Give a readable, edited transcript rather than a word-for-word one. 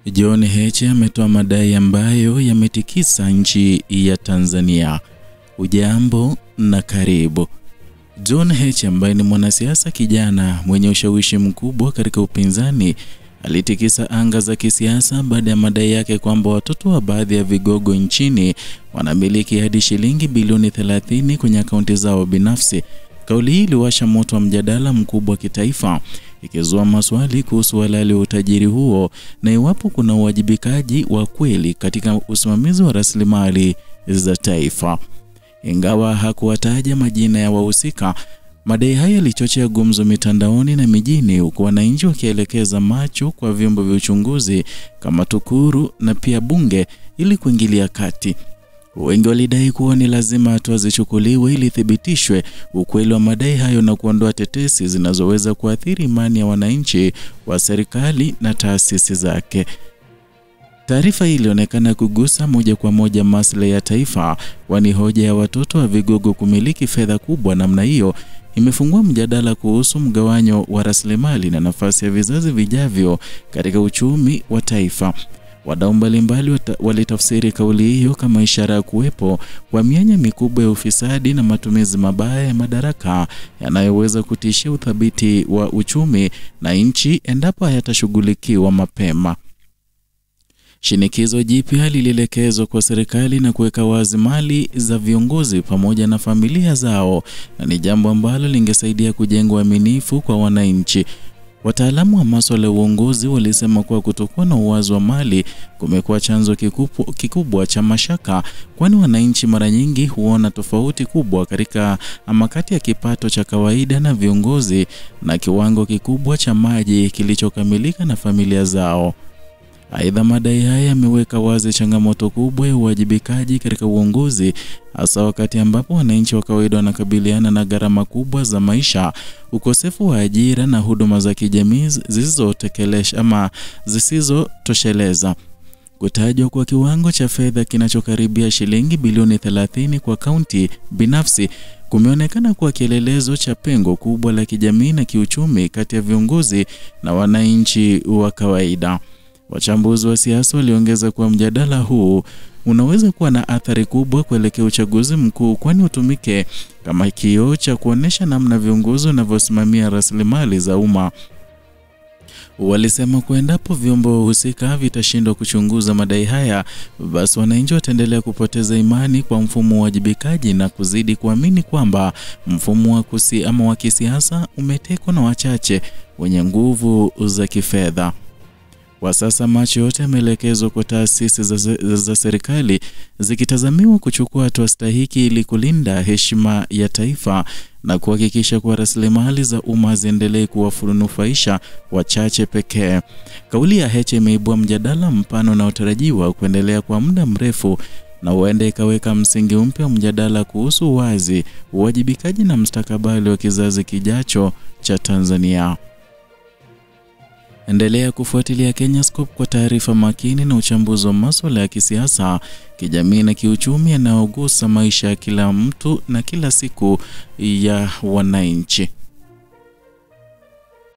John Heche ametoa madai ambayo yametikisa nchi ya Tanzania. Ujambo na karibu. John Heche ambaye ni mwanasiasa kijana mwenye ushawishi mkubwa katika upinzani alitikisa anga za kisiasa baada ya madai yake kwamba watoto wa baadhi ya vigogo nchini wanamiliki hadi shilingi bilioni 30 kwenye akaunti zao binafsi. Kauli hii iliwasha moto wa mjadala mkubwa kitaifa, ikizua maswali kuhusu halali wa utajiri huo na iwapo kuna uwajibikaji wa kweli katika usimamizi wa rasilimali za taifa. Ingawa hakuwataja majina ya wahusika, madai haya yalichochea gumzo mitandaoni na mijini, huku wananchi wakielekeza macho kwa vyombo vya uchunguzi kama TAKUKURU na pia bunge ili kuingilia kati. Wengi walidai kuwa ni lazima hatua zichukuliwe ili thibitishwe ukweli wa madai hayo na kuondoa tetesi zinazoweza kuathiri imani ya wananchi wa serikali na taasisi zake. Taarifa hii ilionekana kugusa moja kwa moja maslahi ya taifa, kwani hoja ya watoto wa vigogo kumiliki fedha kubwa namna hiyo imefungua mjadala kuhusu mgawanyo wa rasilimali na nafasi ya vizazi vijavyo katika uchumi wa taifa. Wadau mbalimbali walitafsiri kauli hiyo kama ishara ya kuwepo kwa mianya mikubwa ya ufisadi na matumizi mabaya ya madaraka yanayoweza kutishia uthabiti wa uchumi na nchi endapo hayatashughulikiwa mapema. Shinikizo jipya lilielekezwa kwa serikali na kuweka wazi mali za viongozi pamoja na familia zao, na ni jambo ambalo lingesaidia kujenga uaminifu kwa wananchi. Wataalamu wa masuala ya uongozi walisema kuwa kutokuwa na uwazi wa mali kumekuwa chanzo kikubwa cha mashaka, kwani wananchi mara nyingi huona tofauti kubwa kati ya kipato cha kawaida na viongozi na kiwango kikubwa cha maji kilichokamilika na familia zao. Aidha, madai haya yameweka wazi changamoto kubwa ya uwajibikaji katika uongozi, hasa wakati ambapo wananchi wa kawaida wanakabiliana na gharama kubwa za maisha, ukosefu wa ajira na huduma za kijamii zisizotosheleza. Kutajwa kwa kiwango cha fedha kinachokaribia shilingi bilioni 30 kwa kaunti binafsi kumeonekana kuwa kielelezo cha pengo kubwa la kijamii na kiuchumi kati ya viongozi na wananchi wa kawaida. Wachambuzi wa siasa waliongeza kuwa mjadala huu unaweza kuwa na athari kubwa kuelekea uchaguzi mkuu, kwani utumike kama kioo cha kuonesha namna viongozi wanavyosimamia rasilimali za umma. Walisema kuendapo vyombo husika vitashindwa kuchunguza madai haya, basi wananchi wataendelea kupoteza imani kwa mfumo wa uwajibikaji na kuzidi kuamini kwamba mfumo wa kisiasa umetekwa na wachache wenye nguvu za kifedha. Kwa sasa macho yote yameelekezwa kwa taasisi za serikali zikitazamiwa kuchukua hatua stahiki ili kulinda heshima ya taifa na kuhakikisha kuwa rasilimali za umma ziendelee kuwanufaisha wachache pekee. Kauli ya Heche imeibua mjadala mpana unaotarajiwa kuendelea kwa muda mrefu na huenda ikaweka msingi mpya wa mjadala kuhusu uwazi, uwajibikaji na mustakabali wa kizazi kijacho cha Tanzania. Endelea kufuatilia Kenyascope kwa taarifa makini na uchambuzi wa masuala ya kisiasa, kijamii na kiuchumi yanayogusa maisha ya kila mtu na kila siku ya wananchi.